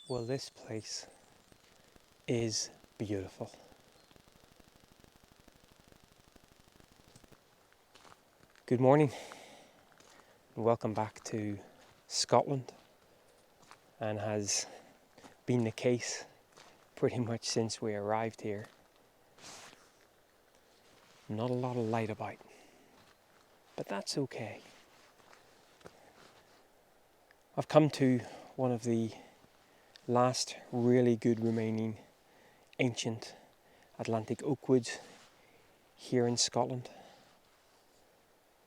Well, this place is beautiful. Good morning and welcome back to Scotland, and has been the case pretty much since we arrived here. Not a lot of light about, but that's okay. I've come to one of the last really good remaining ancient Atlantic oak woods here in Scotland,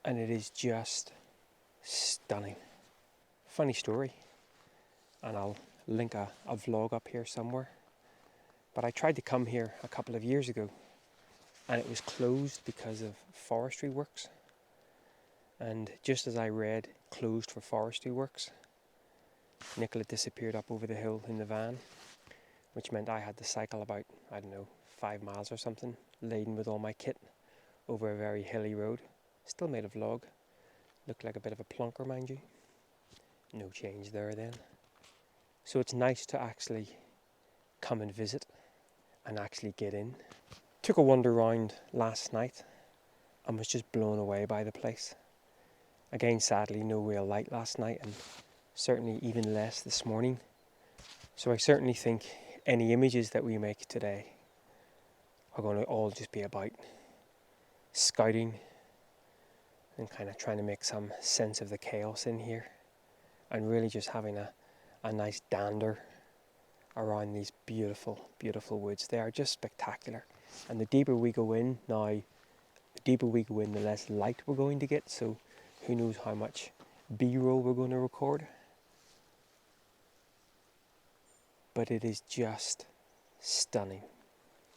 and it is just stunning. Funny story, and I'll link a vlog up here somewhere, but I tried to come here a couple of years ago and it was closed because of forestry works, and just as I read closed for forestry works, Nicola disappeared up over the hill in the van, which meant I had to cycle about, 5 miles or something, laden with all my kit over a very hilly road. Still made a vlog. Looked like a bit of a plonker, mind you. No change there then. So it's nice to actually come and visit and actually get in. Took a wander round last night and was just blown away by the place. Again, sadly, no real light last night, and certainly even less this morning. So I certainly think any images that we make today are going to all just be about scouting and kind of trying to make some sense of the chaos in here, and really just having a nice dander around these beautiful, beautiful woods. They are just spectacular. And the deeper we go in, the less light we're going to get, so who knows how much B-roll we're going to record. But it is just stunning.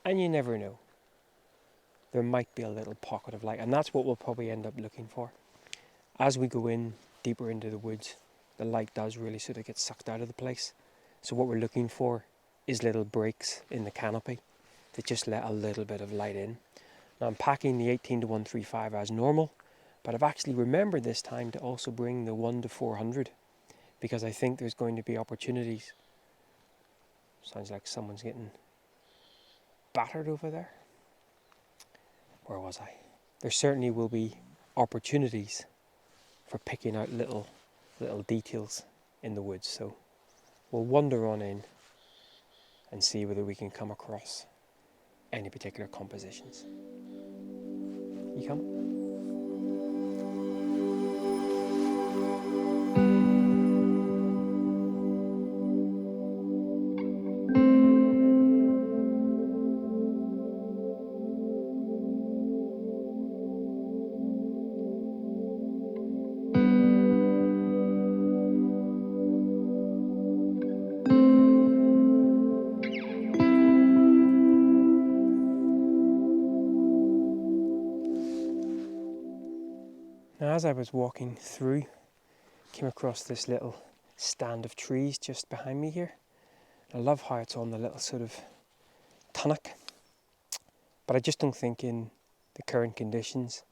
And you never know. There might be a little pocket of light, and that's what we'll probably end up looking for. As we go in deeper into the woods, the light does really sort of get sucked out of the place. So what we're looking for is little breaks in the canopy that just let a little bit of light in. Now I'm packing the 18-135 as normal, but I've actually remembered this time to also bring the 1-400, because I think there's going to be opportunities. Sounds like someone's getting battered over there. Where was I? There certainly will be opportunities for picking out little details in the woods. So we'll wander on in and see whether we can come across any particular compositions. You come? Now, as I was walking through, came across this little stand of trees just behind me here. I love how it's on the little sort of tunic, but I just don't think in the current conditions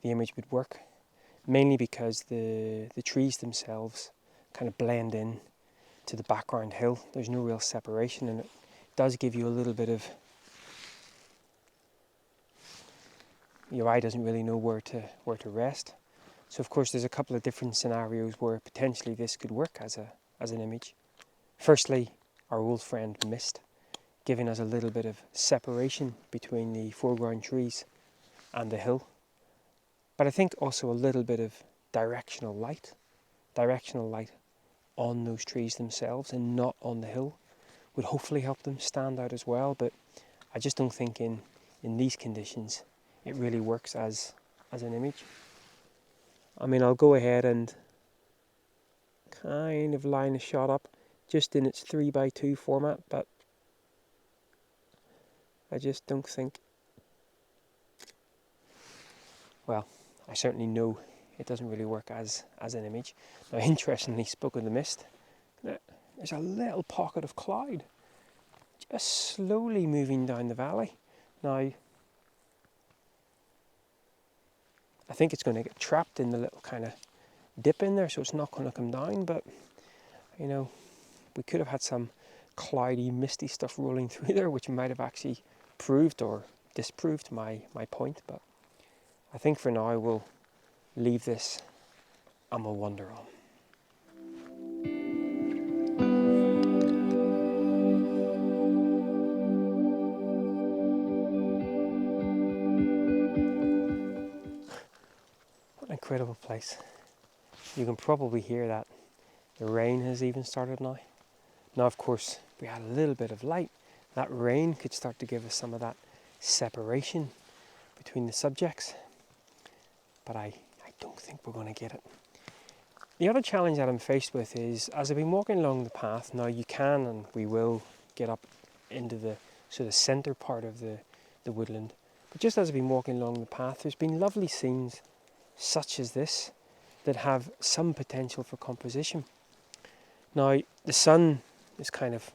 the image would work, mainly because the trees themselves kind of blend in to the background hill. There's no real separation, and it does give you a little bit of, your eye doesn't really know where to rest. So of course there's a couple of different scenarios where potentially this could work as an image. Firstly, our old friend mist, giving us a little bit of separation between the foreground trees and the hill. But I think also a little bit of directional light on those trees themselves and not on the hill would hopefully help them stand out as well. But I just don't think in these conditions it really works as an image. I mean, I'll go ahead and kind of line a shot up just in its 3x2 format, but I just don't think, well, I certainly know it doesn't really work as an image. Now, interestingly, spoke of the mist, there's a little pocket of cloud just slowly moving down the valley. Now, I think it's going to get trapped in the little kind of dip in there, so it's not going to come down, but we could have had some cloudy, misty stuff rolling through there, which might have actually proved or disproved my point. But I think for now we'll leave this and we'll wander on. What an incredible place. You can probably hear that the rain has even started now. Now, of course, we had a little bit of light. That rain could start to give us some of that separation between the subjects, but I don't think we're going to get it. The other challenge that I'm faced with is, as I've been walking along the path, now you can and we will get up into the sort of centre part of the woodland, but just as I've been walking along the path, there's been lovely scenes such as this that have some potential for composition. Now, the sun is kind of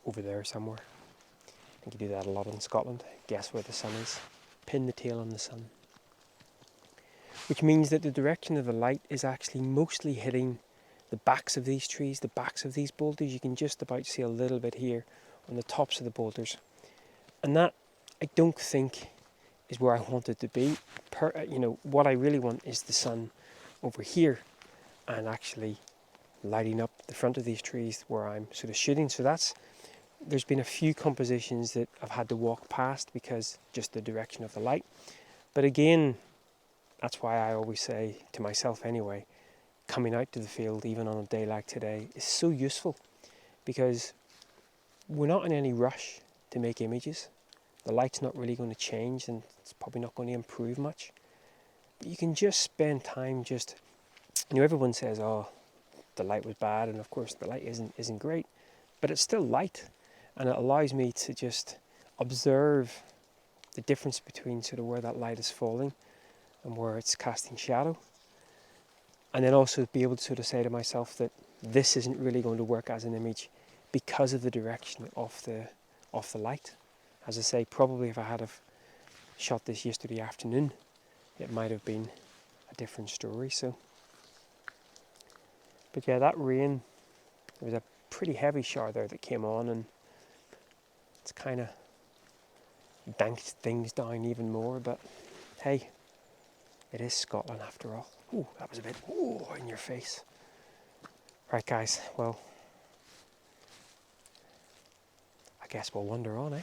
over there somewhere. I think you do that a lot in Scotland. Guess where the sun is. Pin the tail on the sun. Which means that the direction of the light is actually mostly hitting the backs of these trees, the backs of these boulders. You can just about see a little bit here on the tops of the boulders. And that, I don't think, is where I want it to be. What I really want is the sun over here and actually lighting up the front of these trees where I'm sort of shooting. So there's been a few compositions that I've had to walk past because just the direction of the light. But again, that's why I always say to myself anyway, coming out to the field even on a day like today is so useful, because we're not in any rush to make images. The light's not really going to change and it's probably not going to improve much. But you can just spend time everyone says, oh, the light was bad, and of course the light isn't great, but it's still light, and it allows me to just observe the difference between sort of where that light is falling and where it's casting shadow, and then also be able to sort of say to myself that this isn't really going to work as an image because of the direction of the light. As I say, probably if I had have shot this yesterday afternoon, it might have been a different story. But yeah, that rain, there was a pretty heavy shower there that came on, and it's kind of danked things down even more. But hey, it is Scotland after all. Ooh, that was a bit in your face. Right guys, well, I guess we'll wander on, eh?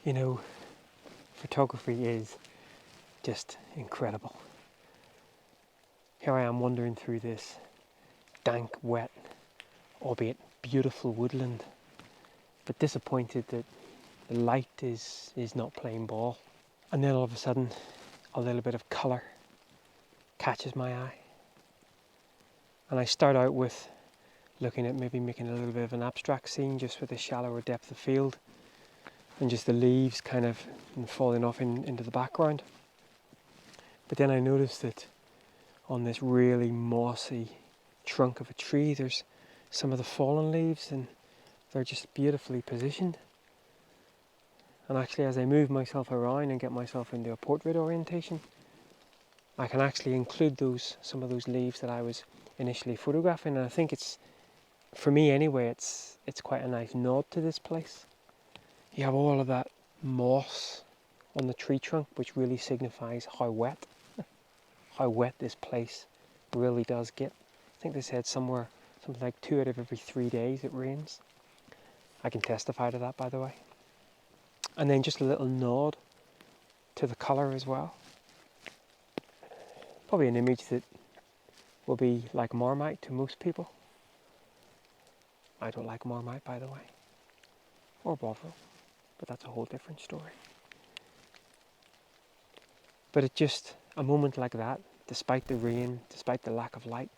You know, photography is just incredible. Here I am wandering through this dank, wet, albeit beautiful woodland, but disappointed that the light is not playing ball. And then all of a sudden, a little bit of colour catches my eye. And I start out with looking at maybe making a little bit of an abstract scene just with a shallower depth of field, and just the leaves kind of falling off into the background. But then I noticed that on this really mossy trunk of a tree, there's some of the fallen leaves, and they're just beautifully positioned. And actually, as I move myself around and get myself into a portrait orientation, I can actually include some of those leaves that I was initially photographing. And I think it's, for me anyway, it's quite a nice nod to this place. You have all of that moss on the tree trunk, which really signifies how wet this place really does get. I think they said something like 2 out of every 3 days it rains. I can testify to that, by the way. And then just a little nod to the colour as well. Probably an image that will be like Marmite to most people. I don't like Marmite, by the way, or Bovril, but that's a whole different story. But it's just a moment like that, despite the rain, despite the lack of light,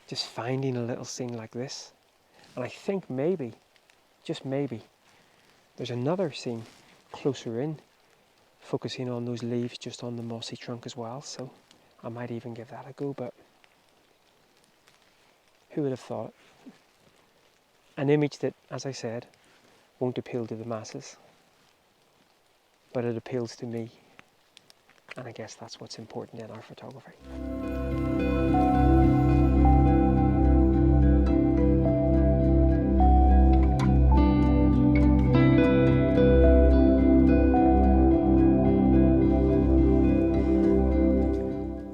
just finding a little scene like this. And I think maybe, just maybe, there's another scene closer in, focusing on those leaves just on the mossy trunk as well, so I might even give that a go, but who would have thought? An image that, as I said, won't appeal to the masses, but it appeals to me, and I guess that's what's important in our photography.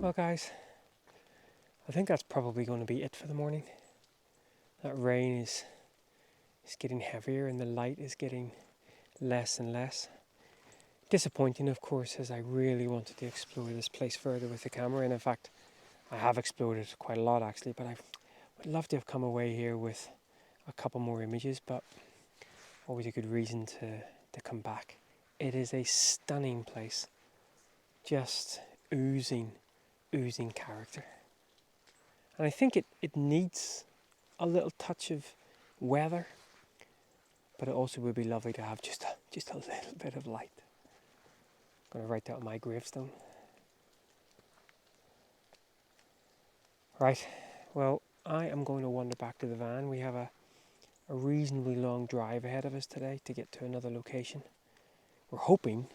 Well guys, I think that's probably going to be it for the morning. That rain is getting heavier and the light is getting less and less. Disappointing, of course, as I really wanted to explore this place further with the camera, and in fact I have explored it quite a lot actually, but I would love to have come away here with a couple more images, but always a good reason to come back. It is a stunning place, just oozing character. And I think it needs a little touch of weather, but it also would be lovely to have just a little bit of light. I'm going to write that on my gravestone. Right, well, I am going to wander back to the van. We have a reasonably long drive ahead of us today to get to another location. We're hoping,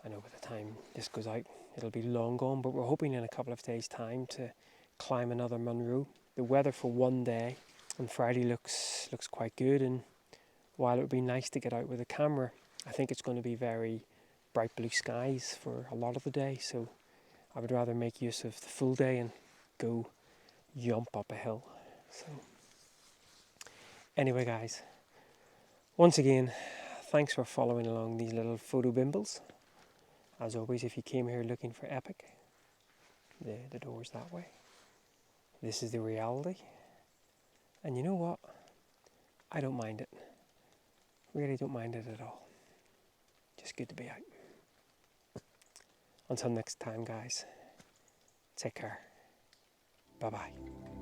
I know by the time this goes out it'll be long gone, but we're hoping in a couple of days' time to climb another Munro. The weather for one day on Friday looks quite good, and while it would be nice to get out with a camera, I think it's going to be very bright blue skies for a lot of the day, so I would rather make use of the full day and go jump up a hill. So anyway guys, once again, thanks for following along these little photo bimbles. As always, if you came here looking for epic, the door's that way. This is the reality. And you know what? I don't mind it. Really don't mind it at all. Just good to be out. Until next time, guys. Take care. Bye-bye.